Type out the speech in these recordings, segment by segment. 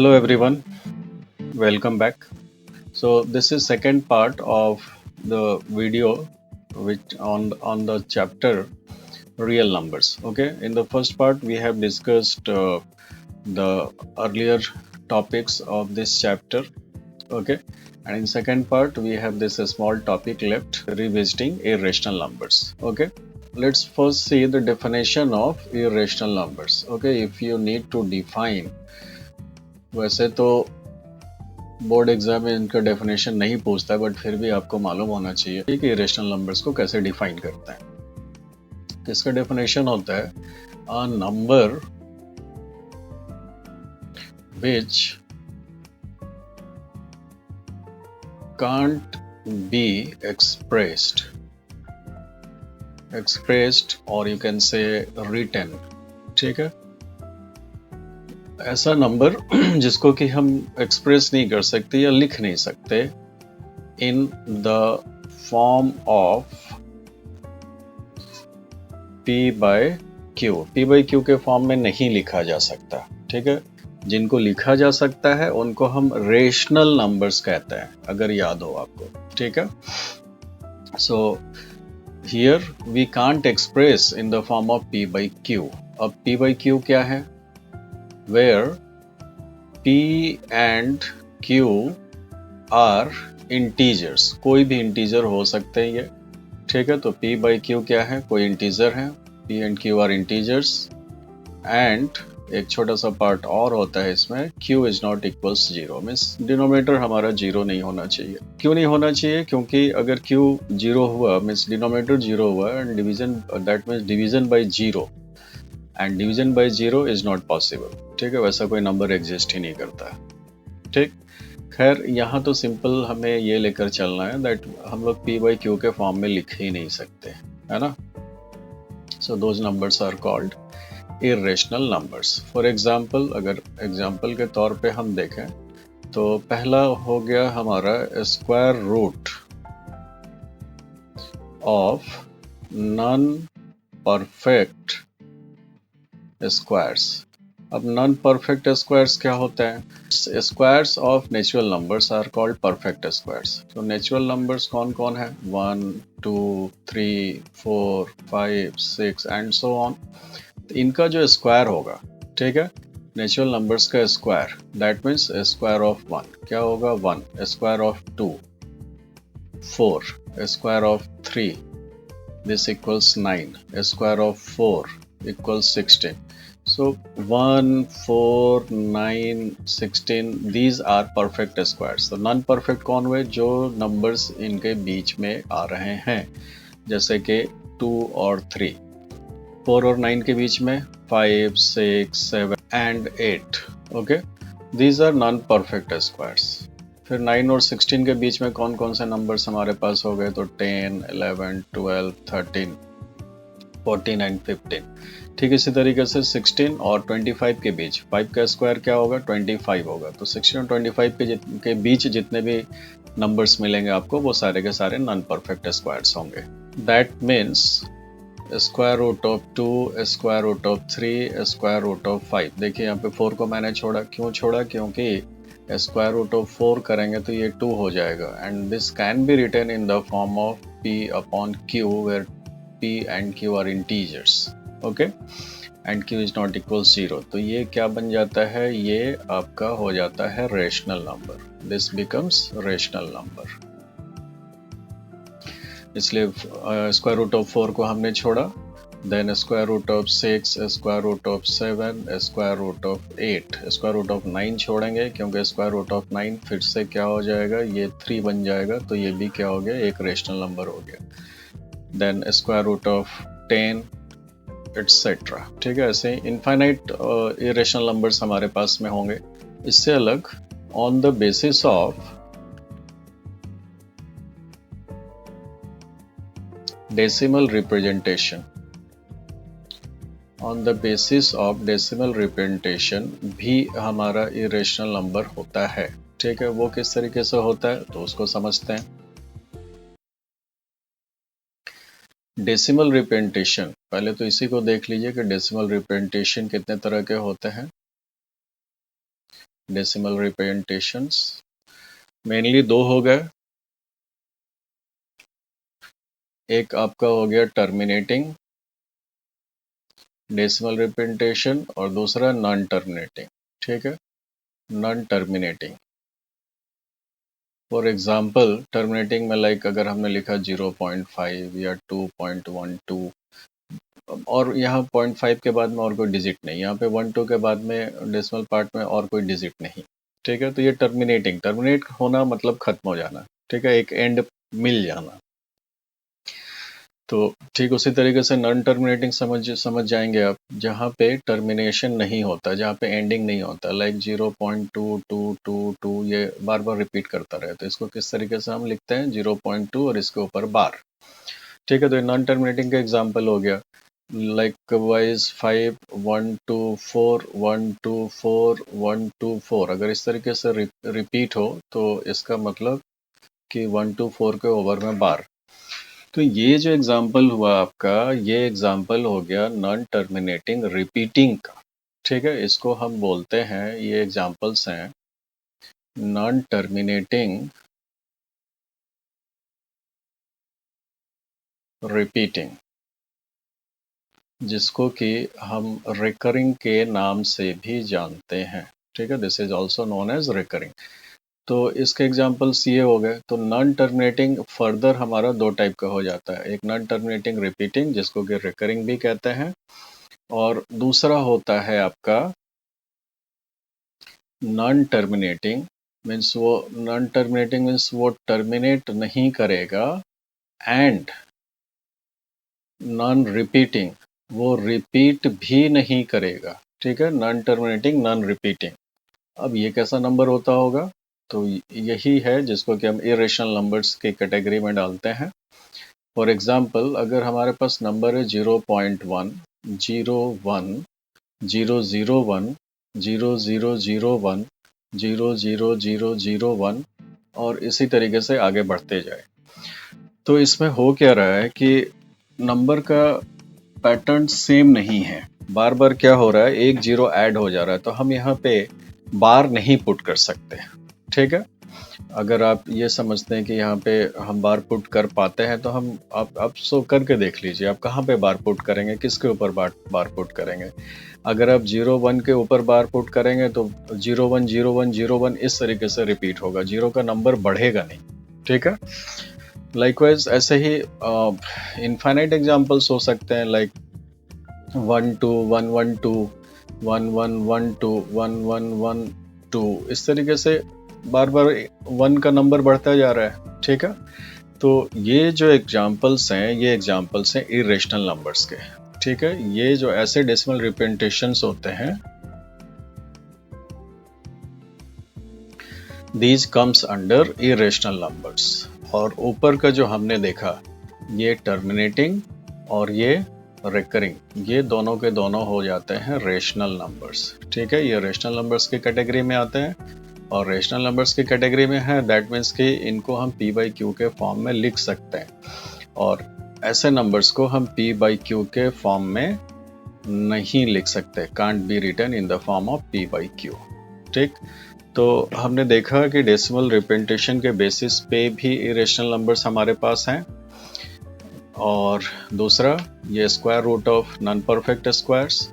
Hello everyone, welcome back. So this is second part of the video which on the chapter real numbers. Okay, in the first part we have discussed the earlier topics of this chapter. Okay, and in second part we have this small topic left, revisiting irrational numbers. Okay, let's first see the definition of irrational numbers. Okay, if you need to define, वैसे तो board exam में इनका definition नहीं पूछता है, but फिर भी आपको मालूम होना चाहिए कि इरेशनल नंबर्स को कैसे डिफाइन करते हैं। इसका डेफिनेशन होता है a number which can't be expressed और यू कैन से रिटन। ठीक है, ऐसा नंबर जिसको कि हम एक्सप्रेस नहीं कर सकते या लिख नहीं सकते in the form of P by Q। P by Q के फॉर्म में नहीं लिखा जा सकता। ठीक है, जिनको लिखा जा सकता है उनको हम रेशनल नंबर्स कहते हैं, अगर याद हो आपको। ठीक है, so here we can't express in the form of P by Q। अब P बाय Q क्या है? where P and Q are integers। कोई भी इंटीजर हो सकते हैं ये। ठीक है, तो P by Q क्या है? कोई इंटीजर है। P and Q are integers and एक छोटा सा पार्ट और होता है इसमें, Q is not equals 0, means denominator हमारा 0 नहीं होना चाहिए। क्यों नहीं होना चाहिए? क्योंकि अगर Q 0 हुआ मीन्स डिनोमिनेटर 0 हुआ and division, that means division bye 0, and division bye 0 is not possible. ठीक है, वैसा कोई नंबर एग्जिस्ट ही नहीं करता। ठीक, खैर यहाँ तो सिंपल हमें ये लेकर चलना है दैट हम लोग P बाई Q के फॉर्म में लिख ही नहीं सकते, है ना। So those numbers are called irrational numbers. For example, अगर एग्जाम्पल के तौर पे हम देखें तो पहला हो गया हमारा square root of non perfect squares. अब नॉन परफेक्ट स्क्वायर्स क्या होता है? Squares of natural numbers are called perfect squares. तो नेचुरल नंबर्स कौन कौन है? 1 2 3 4 5 6 एंड सो ऑन। तो इनका जो स्क्वायर होगा, ठीक है, नेचुरल नंबर्स का square, that means square of 1 क्या होगा? 1, square of 2 4, square of 3 this equals 9, square of 4 equals 16. So 1, 4, 9, 16 these are perfect squares. So non perfect कौन हुए? जो numbers इनके बीच में आ रहे हैं, जैसे कि 2 और 3, 4 और 9 के बीच में 5, 6, 7 and 8. Okay, these are non perfect squares. फिर 9 और 16 के बीच में कौन कौन से नंबर्स हमारे पास हो गए? तो 10, 11, 12, 13, 14 एंड 15। ठीक, इसी तरीके से 16 और 25 के बीच 5 का स्क्वायर क्या होगा? 25 होगा। तो 16 और 25 के बीच जितने भी नंबर्स मिलेंगे आपको, वो सारे के सारे नॉन परफेक्ट स्क्वायर्स होंगे। That means square root of 2, square root of 3, square root of 5। देखिए यहाँ पे 4 को मैंने छोड़ा। क्यों छोड़ा? क्योंकि स्क्वायर रूट ऑफ 4 करेंगे तो ये 2 हो जाएगा, and this can be written in the form of P upon Q where P and Q are integers, okay, and Q is not equals 0। तो ये क्या बन जाता है? ये आपका हो जाता है rational number. This becomes rational number. इसलिए स्क्वायर रूट ऑफ 4 को हमने छोड़ा, then square root of 6, square root of 7, square root of 8, square root of 9 छोड़ेंगे क्योंकि स्क्वायर रूट ऑफ 9 फिर से क्या हो जाएगा? ये 3 बन जाएगा, तो ये भी क्या हो गया? एक रेशनल नंबर हो गया। Then square root of 10 etcetera. ठीक है, ऐसे इनफाइनाइट इरेशनल नंबर्स हमारे पास में होंगे। इससे अलग, on the basis of decimal representation, on the basis of decimal representation भी हमारा इरेशनल नंबर होता है। ठीक है, वो किस तरीके से होता है तो उसको समझते हैं। डेसिमल रिप्रेजेंटेशन, पहले तो इसी को देख लीजिए कि डेसिमल रिप्रेजेंटेशन कितने तरह के होते हैं। डेसिमल रिप्रेजेंटेशंस मेनली दो हो गए, एक आपका हो गया टर्मिनेटिंग डेसिमल रिप्रेजेंटेशन और दूसरा नॉन टर्मिनेटिंग। ठीक है, non terminating for example terminating में लाइक अगर हमने लिखा 0.5 या 2.12 और यहाँ 0.5 के बाद में और कोई डिजिट नहीं, यहाँ पे 1 2 के बाद में डेसिमल पार्ट में और कोई डिजिट नहीं। ठीक है, तो ये टर्मिनेटिंग, टर्मिनेट होना मतलब खत्म हो जाना। ठीक है, एक एंड मिल जाना। तो ठीक उसी तरीके से नॉन टर्मिनेटिंग समझ जाएंगे आप, जहाँ पे टर्मिनेशन नहीं होता, जहाँ पे एंडिंग नहीं होता, लाइक 0.2222 ये बार बार रिपीट करता रहे, तो इसको किस तरीके से हम लिखते हैं 0.2 और इसके ऊपर बार। ठीक है, तो ये नॉन टर्मिनेटिंग का एग्जाम्पल हो गया, लाइक वाइज 5 1 2 4 1 2 4 1 2 4 अगर इस तरीके से रिपीट हो तो इसका मतलब कि 1 2 4 के ओवर में बार। तो ये जो एग्जाम्पल हुआ आपका, ये एग्जाम्पल हो गया नॉन टर्मिनेटिंग रिपीटिंग का। ठीक है, इसको हम बोलते हैं, ये एग्जाम्पल्स हैं नॉन टर्मिनेटिंग रिपीटिंग, जिसको कि हम रिकरिंग के नाम से भी जानते हैं। ठीक है, this is also known as recurring. तो इसके एग्जाम्पल्स ये हो गए। तो नॉन टर्मिनेटिंग फर्दर हमारा दो टाइप का हो जाता है, एक नॉन टर्मिनेटिंग रिपीटिंग जिसको कि रिकरिंग भी कहते हैं, और दूसरा होता है आपका नॉन टर्मिनेटिंग। मीन्स वो नॉन टर्मिनेटिंग मीन्स वो टर्मिनेट नहीं करेगा, एंड नॉन रिपीटिंग वो रिपीट भी नहीं करेगा। ठीक है, नॉन टर्मिनेटिंग नॉन रिपीटिंग। अब ये कैसा नंबर होता होगा, तो यही है जिसको कि हम इरेशनल नंबर्स की कैटेगरी में डालते हैं। फॉर एग्जाम्पल अगर हमारे पास नंबर है 0.1 0 1 0 0 1 0 0 0 1 0 0 0 0 1 और इसी तरीके से आगे बढ़ते जाए। तो इसमें हो क्या रहा है कि नंबर का पैटर्न सेम नहीं है, बार बार क्या हो रहा है, एक जीरो ऐड हो जा रहा है, तो हम यहाँ पे बार नहीं पुट कर सकते। ठीक है, अगर आप ये समझते हैं कि यहाँ पे हम बार पुट कर पाते हैं, तो हम आप सो करके देख लीजिए, आप कहाँ पे बार पुट करेंगे, किसके ऊपर बार पुट करेंगे। अगर आप 0 1 के ऊपर बार पुट करेंगे तो 0 1 0 1 0 1 इस तरीके से रिपीट होगा, जीरो का नंबर बढ़ेगा नहीं। ठीक है, लाइकवाइज ऐसे ही इनफाइनाइट एग्जांपल्स हो सकते हैं, लाइक 1 2 1 1 2 1 1 1 2 1 1 1 2 इस तरीके से बार बार 1 का नंबर बढ़ता जा रहा है। ठीक है, तो ये जो एग्जांपल्स हैं, ये एग्जांपल्स हैं इरेशनल नंबर्स के। ठीक है, ये जो ऐसे डेसिमल रिप्रेजेंटेशंस होते हैं, these comes under irrational numbers. और ऊपर का जो हमने देखा, ये टर्मिनेटिंग और ये रिकरिंग, ये दोनों के दोनों हो जाते हैं रेशनल नंबर्स। ठीक है, ये रेशनल नंबर्स की कैटेगरी में आते हैं, और रेशनल नंबर्स की कैटेगरी में है, दैट मीन्स कि इनको हम p बाई क्यू के फॉर्म में लिख सकते हैं, और ऐसे नंबर्स को हम p बाई क्यू के फॉर्म में नहीं लिख सकते, can't be written in the form of p by q. ठीक, तो हमने देखा कि डेसिमल रिप्रेजेंटेशन के बेसिस पे भी इरेशनल नंबर्स हमारे पास हैं, और दूसरा ये square root of non perfect squares.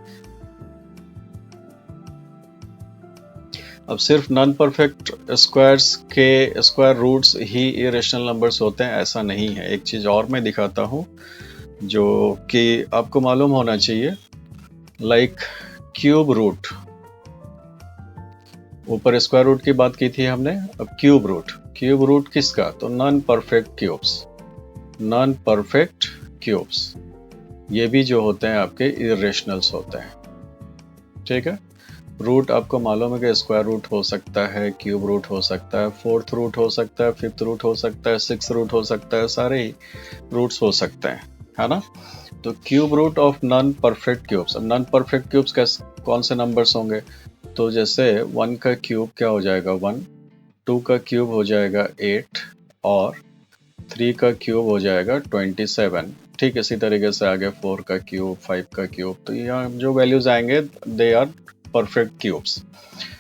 अब सिर्फ नॉन परफेक्ट स्क्वायर्स के स्क्वायर रूट्स ही इरेशनल नंबर्स होते हैं, ऐसा नहीं है। एक चीज और मैं दिखाता हूं जो कि आपको मालूम होना चाहिए, लाइक क्यूब रूट। ऊपर स्क्वायर रूट की बात की थी हमने, अब क्यूब रूट किसका, तो non perfect cubes. Non perfect cubes ये भी जो होते हैं आपके इरेशनल्स होते हैं। ठीक है, रूट आपको मालूम है कि स्क्वायर रूट हो सकता है, क्यूब रूट हो सकता है, फोर्थ रूट हो सकता है, फिफ्थ रूट हो सकता है, सिक्स रूट हो सकता है, सारे ही रूट्स हो सकते हैं, है ना। तो cube root of non perfect cubes. अब नॉन परफेक्ट क्यूब्स कौन से नंबर्स होंगे, तो जैसे 1 का क्यूब क्या हो जाएगा 1, 2 का क्यूब हो जाएगा 8, और 3 का क्यूब हो जाएगा 27। ठीक इसी तरीके से आगे 4 का क्यूब, 5 का क्यूब, तो यहाँ जो वैल्यूज आएंगे दे आर परफेक्ट क्यूब्स।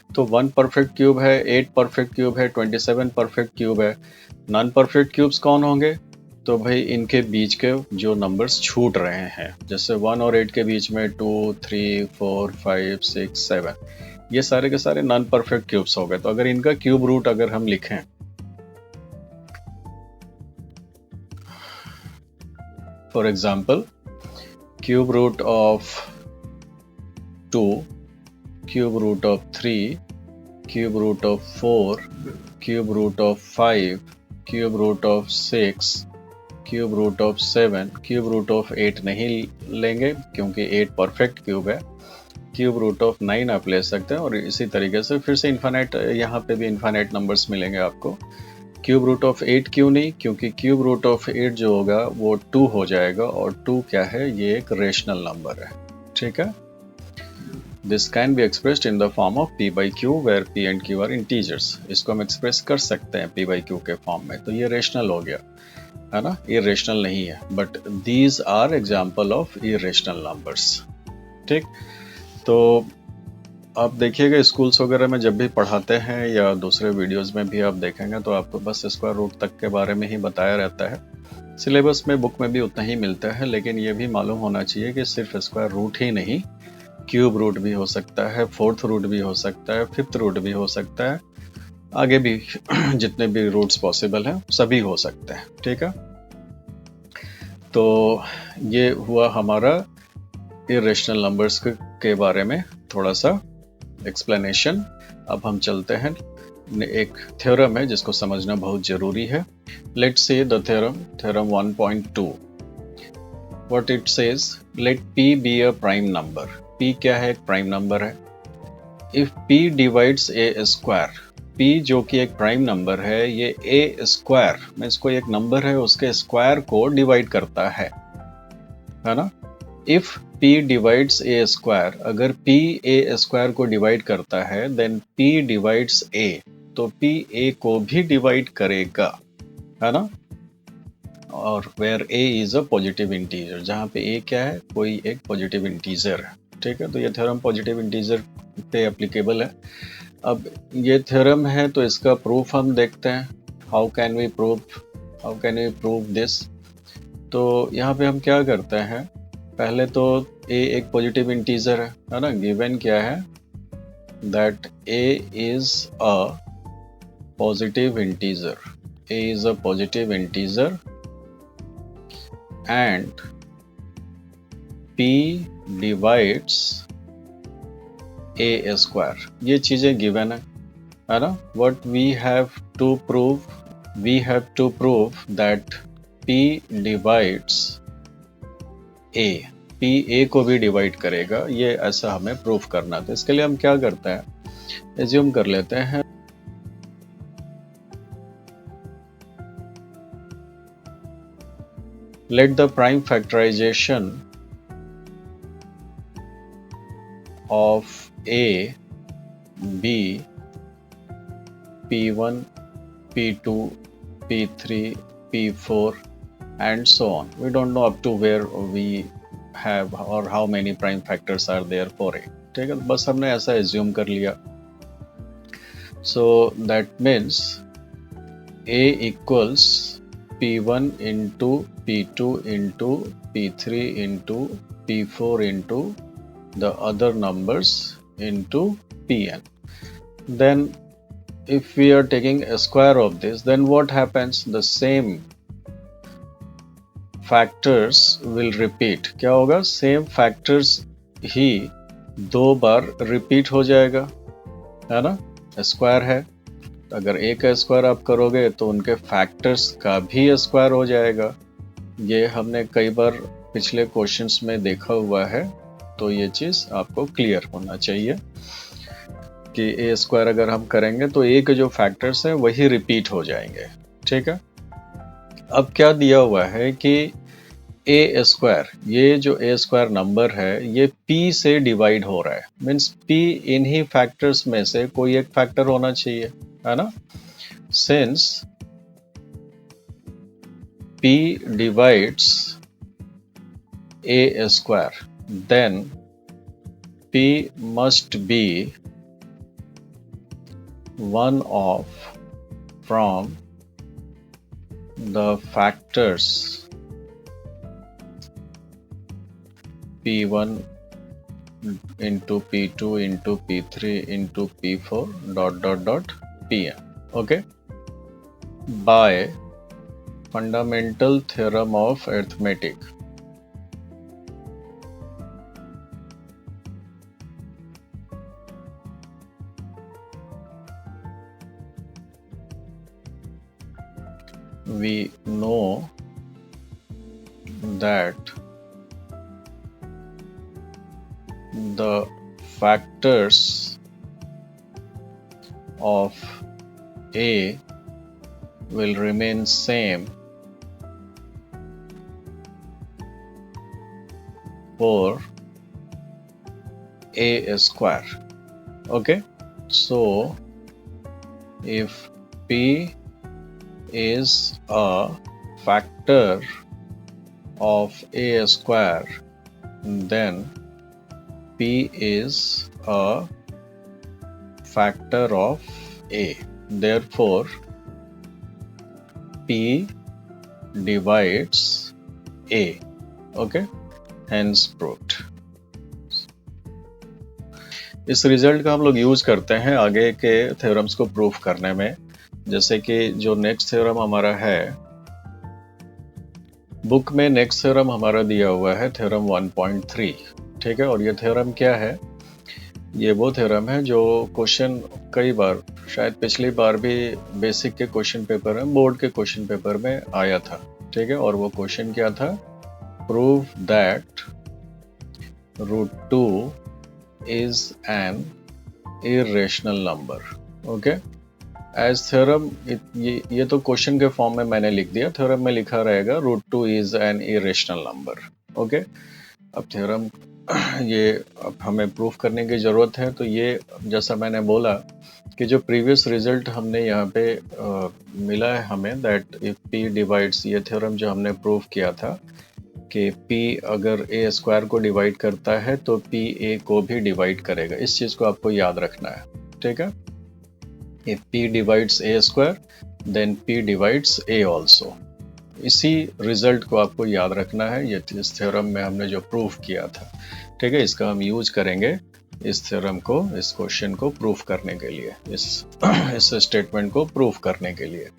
तो 1 परफेक्ट क्यूब है, 8 परफेक्ट क्यूब है, 27 परफेक्ट क्यूब है। नॉन परफेक्ट क्यूब्स कौन होंगे? तो भाई इनके बीच के जो नंबर्स छूट रहे हैं, जैसे 1 और 8 के बीच में 2, 3, 4, 5, 6, 7, ये सारे के सारे नॉन परफेक्ट क्यूब्स हो गए। तो अगर इनका क्यूब रूट अगर हम लिखें, for example cube root of 2, cube root of 3, cube root of 4, cube root of 5, cube root of 6, cube root of 7, cube root of 8 नहीं लेंगे क्योंकि 8 परफेक्ट क्यूब है। क्यूब रूट ऑफ 9 आप ले सकते हैं, और इसी तरीके से फिर से इन्फाइनाइट, यहाँ पे भी इन्फाइनाइट नंबर्स मिलेंगे आपको। क्यूब रूट ऑफ 8 क्यों नहीं? क्योंकि क्यूब रूट ऑफ 8 जो होगा वो 2 हो जाएगा, और 2 क्या है? ये एक रेशनल नंबर है। ठीक है, this can be expressed in the form of p by q where p and q are integers. इसको हम एक्सप्रेस कर सकते हैं p by q के फॉर्म में, तो ये रेशनल हो गया है ना, इरेशनल नहीं है। But these are example of irrational numbers. ठीक, तो आप देखिएगा स्कूल्स वगैरह में जब भी पढ़ाते हैं या दूसरे वीडियोस में भी आप देखेंगे तो आपको बस स्क्वायर रूट तक के बारे में ही बताया रहता है। सिलेबस में, बुक में भी उतना ही मिलता है, लेकिन ये भी मालूम होना चाहिए कि सिर्फ स्क्वायर रूट ही नहीं, क्यूब रूट भी हो सकता है, फोर्थ रूट भी हो सकता है, फिफ्थ रूट भी हो सकता है, आगे भी जितने भी रूट्स पॉसिबल हैं सभी हो सकते हैं। ठीक है, तो ये हुआ हमारा इरेशनल नंबर्स के बारे में थोड़ा सा एक्सप्लेनेशन। अब हम चलते हैं, एक थ्योरम है जिसको समझना बहुत जरूरी है। Let's see the theorem 1.2। What it says, let p be a prime number. p क्या है? एक प्राइम नंबर है। If p divides a square, p जो कि एक प्राइम नंबर है, ये a स्क्वायर में इसको एक नंबर है उसके स्क्वायर को डिवाइड करता है ना। If p divides a square, अगर p a स्क्वायर को डिवाइड करता है, देन p डिवाइड्स a, तो p a को भी डिवाइड करेगा, है ना। और where a is a positive integer, जहां पे a क्या है? कोई एक पॉजिटिव इंटीजर है। ठीक है, तो ये थ्योरम पॉजिटिव इंटीजर पे एप्लीकेबल है। अब ये थ्योरम है तो इसका प्रूफ हम देखते हैं। How can we prove this? तो यहाँ पे हम क्या करते हैं, पहले तो a एक पॉजिटिव इंटीजर है ना। गिवन क्या है? That a is a positive integer, a is a positive integer and p divides a square. ये चीजें गिवन है ना। What we have to prove, we have to prove that p divides a, p a को भी divide करेगा, ये ऐसा हमें प्रूव करना। तो इसके लिए हम क्या करते हैं, एज्यूम कर लेते हैं let the prime factorisation of A be P1, P2, P3, P4 and so on. We don't know up to where we have or how many prime factors are there for A. ठीक है, बस हमने ऐसा assume कर लिया। So that means A equals P1 into P2 into P3 into P4 into the other numbers into Pn. Then if we are taking a square of this, then what happens? The same factors will repeat. क्या होगा? Same factors ही दो बार repeat हो जाएगा, है ना। Square है, अगर a का स्क्वायर आप करोगे तो उनके फैक्टर्स का भी स्क्वायर हो जाएगा। ये हमने कई बार पिछले क्वेश्चंस में देखा हुआ है, तो ये चीज आपको क्लियर होना चाहिए कि ए स्क्वायर अगर हम करेंगे तो ए के जो फैक्टर्स हैं वही रिपीट हो जाएंगे। ठीक है, अब क्या दिया हुआ है कि ए स्क्वायर, ये जो ए स्क्वायर नंबर है ये p से डिवाइड हो रहा है, मीन्स p इन्हीं फैक्टर्स में से कोई एक फैक्टर होना चाहिए, है ना। Since p divides A square, then p must be one of from the factors P1 into P2 into P3 into P4 dot Pn. Okay, by fundamental theorem of arithmetic. We know that the factors of A will remain same for A square. Okay, so if P is a factor of A square, then P is a factor of A. Therefore, P divides A. Okay, hence proved. इस result का हम लोग use करते हैं आगे के theorems को proof करने में। जैसे कि जो नेक्स्ट थ्योरम हमारा है, बुक में नेक्स्ट थ्योरम हमारा दिया हुआ है थ्योरम 1.3, ठीक है। और ये थ्योरम क्या है? ये वो थ्योरम है जो क्वेश्चन कई बार, शायद पिछली बार भी बेसिक के क्वेश्चन पेपर में, बोर्ड के क्वेश्चन पेपर में आया था, ठीक है। और वो क्वेश्चन क्या था? Prove that √2 is an irrational number. Okay, as theorem, ये तो क्वेश्चन के फॉर्म में मैंने लिख दिया, थ्योरम में लिखा रहेगा √2 is an irrational number. Okay, अब थ्योरम ये अब हमें प्रूफ करने की ज़रूरत है। तो ये जैसा मैंने बोला कि जो प्रीवियस रिजल्ट हमने यहाँ पे मिला है हमें, दैट इफ P डिवाइड्स, ये थ्योरम जो हमने प्रूफ किया था कि P अगर A स्क्वायर को डिवाइड करता है तो P A को भी डिवाइड करेगा। इस चीज़ को आपको याद रखना है, ठीक है। If P divides A square, then P divides A also. इसी रिजल्ट को आपको याद रखना है। ये इस थ्योरम में हमने जो प्रूफ किया था, ठीक है, इसका हम यूज करेंगे इस थ्योरम को, इस क्वेश्चन को प्रूफ करने के लिए, इस स्टेटमेंट को प्रूफ करने के लिए।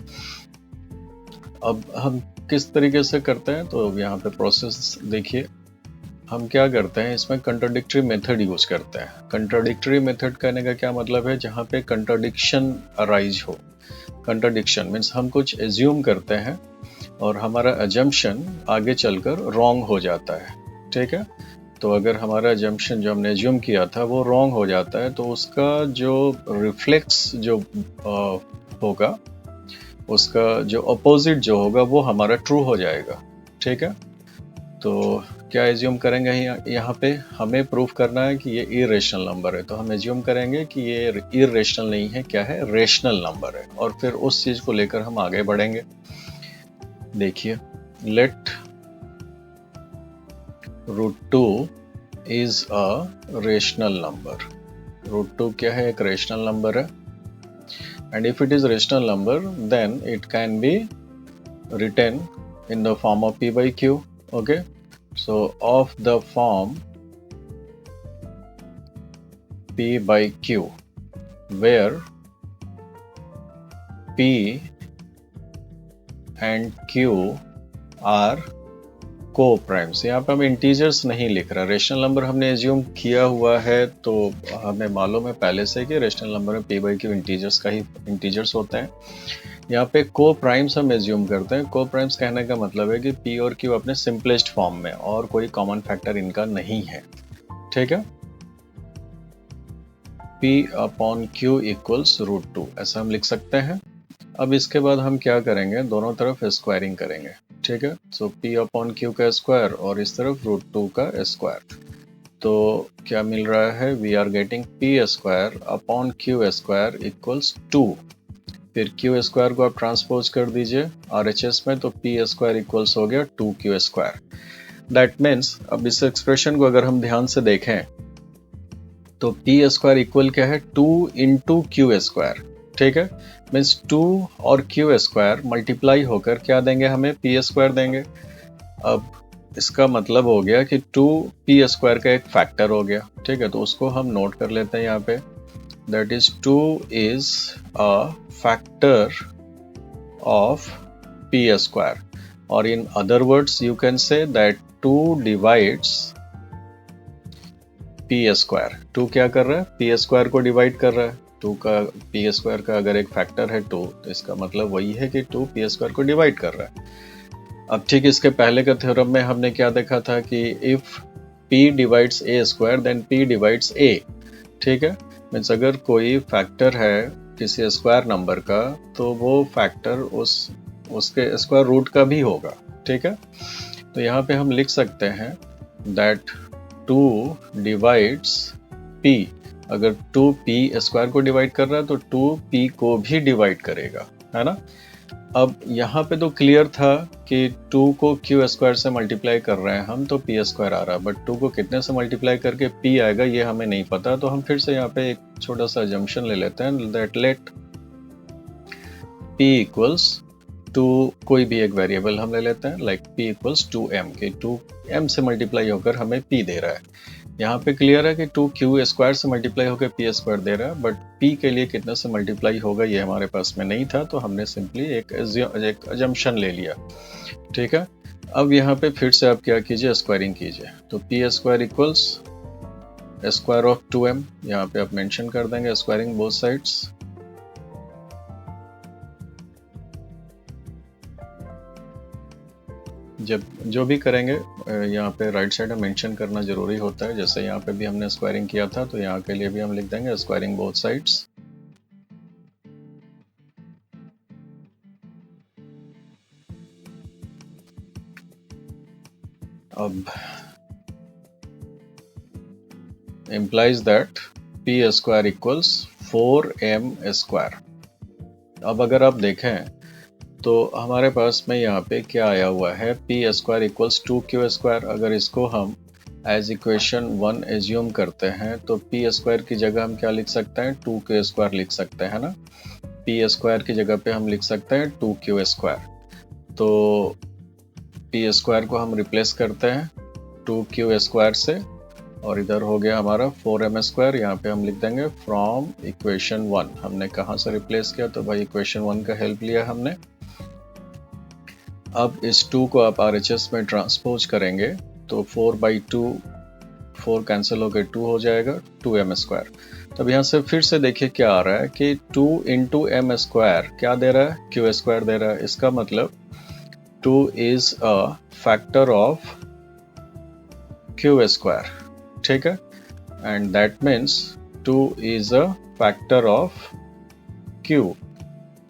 अब हम किस तरीके से करते हैं, तो यहाँ पे प्रोसेस देखिए। हम क्या करते हैं, इसमें कंट्राडिक्टरी मेथड यूज करते हैं। कंट्राडिक्टरी मेथड कहने का क्या मतलब है? जहाँ पे कंट्राडिक्शन अराइज हो। कंट्राडिक्शन मीन्स हम कुछ एज्यूम करते हैं और हमारा अजम्पशन आगे चलकर रॉन्ग हो जाता है, ठीक है। तो अगर हमारा अजम्पशन जो हमने एज्यूम किया था वो रॉन्ग हो जाता है, तो उसका जो रिफ्लेक्स जो होगा, उसका जो अपोजिट जो होगा वो हमारा ट्रू हो जाएगा, ठीक है। तो क्या एज्यूम करेंगे यहाँ पे? हमें प्रूफ करना है कि ये इरेशनल नंबर है, तो हम एज्यूम करेंगे कि ये इरेशनल नहीं है, क्या है? रेशनल नंबर है। और फिर उस चीज को लेकर हम आगे बढ़ेंगे। देखिए, let √2 is a rational number. √2 क्या है? एक रेशनल नंबर है। And if it is rational number, then it can be written in the form of P/Q. Okay, so of the form P/Q, where P and Q are co-primes। यहाँ पे हम integers नहीं लिख रहा, rational number हमने assume किया हुआ है, तो हमें मालूम है पहले से कि रेशनल नंबर में P/Q इंटीजर्स का ही इंटीजर्स होते हैं। यहाँ पे को प्राइम्स हम एज्यूम करते हैं। को प्राइम्स कहने का मतलब है कि P और Q अपने सिंपलेस्ट फॉर्म में, और कोई कॉमन फैक्टर इनका नहीं है, ठीक है। P/Q इक्वल्स √2, ऐसा हम लिख सकते हैं। अब इसके बाद हम क्या करेंगे? दोनों तरफ स्क्वायरिंग करेंगे, ठीक है। सो P/Q का स्क्वायर और इस तरफ √2 का स्क्वायर। तो क्या मिल रहा है? We are getting P² Q² equals 2। फिर Q² को आप ट्रांसपोज कर दीजिए RHS में, तो P² इक्वल्स हो गया 2Q²। दैट मीन्स, अब इस एक्सप्रेशन को अगर हम ध्यान से देखें तो P² इक्वल क्या है? 2 into Q², ठीक है, मीन्स 2 और क्यू स्क्वायर मल्टीप्लाई होकर क्या देंगे हमें, पी स्क्वायर देंगे। अब इसका मतलब हो गया कि 2p स्क्वायर का एक फैक्टर हो गया। ठीक है, तो उसको हम नोट कर लेते हैं यहाँ पे, that is 2 is a factor of p square, और in other words you can say that 2 divides p square. 2 क्या कर रहा है, p स्क्वायर को डिवाइड कर रहा है। 2 का p स्क्वायर का अगर एक फैक्टर है 2, तो इसका मतलब वही है कि 2 p स्क्वायर को डिवाइड कर रहा है। अब ठीक इसके पहले का थ्योरम में हमने क्या देखा था कि if p divides a square then p divides a। ठीक है, मीन्स अगर कोई फैक्टर है किसी स्क्वायर नंबर का, तो वो फैक्टर उसके स्क्वायर रूट का भी होगा। ठीक है, तो यहाँ पे हम लिख सकते हैं दैट 2 डिवाइड्स p। अगर 2p स्क्वायर को डिवाइड कर रहा है तो 2p को भी डिवाइड करेगा, है ना। अब यहाँ पे तो क्लियर था कि 2 को q स्क्वायर से मल्टीप्लाई कर रहे हैं हम, तो p स्क्वायर आ रहा है, बट 2 को कितने से मल्टीप्लाई करके p आएगा ये हमें नहीं पता। तो हम फिर से यहाँ पे एक छोटा सा अजम्पशन ले लेते हैं that let p equals to कोई भी एक वेरिएबल हम ले लेते हैं, लाइक p इक्वल्स 2m के 2m से मल्टीप्लाई होकर हमें p दे रहा है। यहाँ पे क्लियर है कि 2q स्क्वायर से मल्टीप्लाई होकर p स्क्वायर दे रहा है, बट p के लिए कितने से मल्टीप्लाई होगा ये हमारे पास में नहीं था, तो हमने सिंपली एक अजम्पशन ले लिया। ठीक है, अब यहाँ पे फिर से आप क्या कीजिए, स्क्वायरिंग कीजिए। तो p square equals square of 2m, यहाँ पे आप मेंशन कर देंगे स्क्वायरिंग बोथ साइड्स। जब जो भी करेंगे यहाँ पे राइट साइड में मेंशन करना जरूरी होता है। जैसे यहाँ पे भी हमने स्क्वायरिंग किया था, तो यहाँ के लिए भी हम लिख देंगे स्क्वायरिंग बोथ साइड्स। अब implies that p square equals 4m square. अब अगर आप देखें तो हमारे पास में यहाँ पे क्या आया हुआ है, p square equals 2q square. अगर इसको हम एज इक्वेशन 1 एज्यूम करते हैं तो p स्क्वायर की जगह हम क्या लिख सकते हैं, 2q स्क्वायर लिख सकते हैं ना। p स्क्वायर की जगह पे हम लिख सकते हैं 2q स्क्वायर। तो p स्क्वायर को हम रिप्लेस करते हैं 2q स्क्वायर से, और इधर हो गया हमारा 4m स्क्वायर। यहाँ पे हम लिख देंगे फ्रॉम इक्वेशन 1। हमने कहाँ से रिप्लेस किया, तो भाई इक्वेशन 1 का हेल्प लिया हमने। अब इस 2 को आप RHS में ट्रांसपोज करेंगे तो 4/2 4 कैंसिल होकर 2 हो जाएगा, 2m स्क्वायर। तब यहाँ से फिर से देखिए क्या आ रहा है कि 2 इंटू m स्क्वायर क्या दे रहा है, q स्क्वायर दे रहा है। इसका मतलब 2 is a factor of q square. ठीक है, and that means 2 is a factor of q।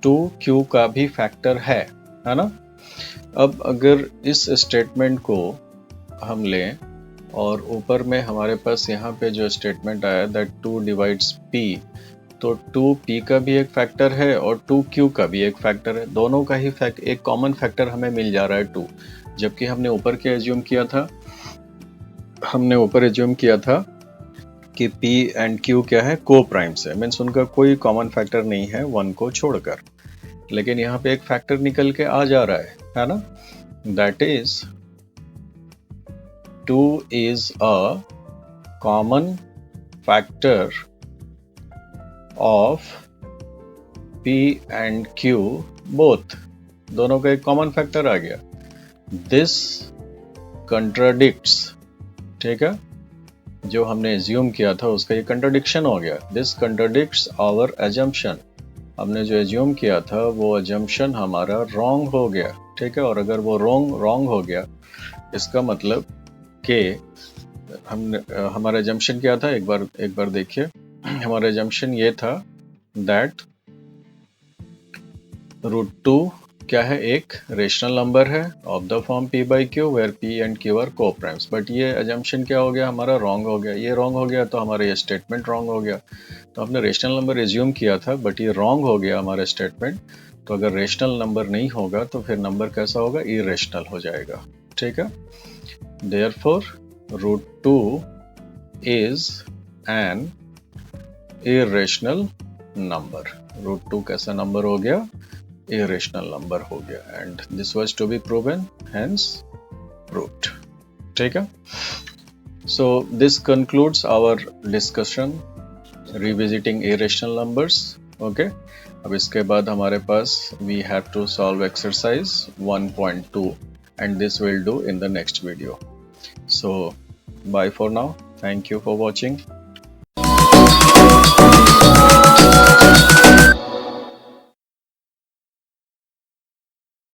2 q का भी फैक्टर है ना। अब अगर इस स्टेटमेंट को हम लें और ऊपर में हमारे पास यहाँ पे जो स्टेटमेंट आया दैट 2 डिवाइड्स p, तो 2p का भी एक फैक्टर है और 2q का भी एक फैक्टर है। दोनों का ही एक कॉमन फैक्टर हमें मिल जा रहा है 2, जबकि हमने ऊपर क्या एज्यूम किया था, हमने ऊपर एज्यूम किया था कि p एंड q क्या है, को प्राइम्स है, मीन्स उनका कोई कॉमन फैक्टर नहीं है 1 को छोड़कर। लेकिन यहाँ पे एक फैक्टर निकल के आ जा रहा है ना, that is 2 is a common factor of p and q both. दोनों का एक कॉमन फैक्टर आ गया। दिस कंट्राडिक्ट्स, ठीक है, जो हमने एज्यूम किया था उसका ये कंट्राडिक्शन हो गया। This contradicts our assumption. हमने जो एज्यूम किया था वो अजम्पशन हमारा रॉन्ग हो गया। ठीक है, और अगर वो रॉन्ग हो गया, इसका मतलब कि हमारा अजम्पशन क्या था, एक बार देखिए। हमारा अजम्पशन ये था दैट √2 क्या है, एक रेशनल नंबर है of the form p/q where p and q are coprimes. But ये अजम्पशन क्या हो गया, हमारा रॉन्ग हो गया। ये रॉन्ग हो गया तो हमारा ये स्टेटमेंट रॉन्ग हो गया। तो हमने रेशनल नंबर एज्यूम किया था बट ये रॉन्ग हो गया हमारा स्टेटमेंट। तो अगर रेशनल नंबर नहीं होगा तो फिर नंबर कैसा होगा, इरेशनल हो जाएगा। ठीक है, therefore √2 is an irrational number. Root 2 कैसा नंबर हो गया? इरेशनल नंबर हो गया, and this was to be proven, hence proved. ठीक है, so this concludes our discussion revisiting irrational numbers. Okay, अब इसके बाद हमारे पास we have to solve exercise 1.2 and this will do in the next video. So bye for now. Thank you for watching.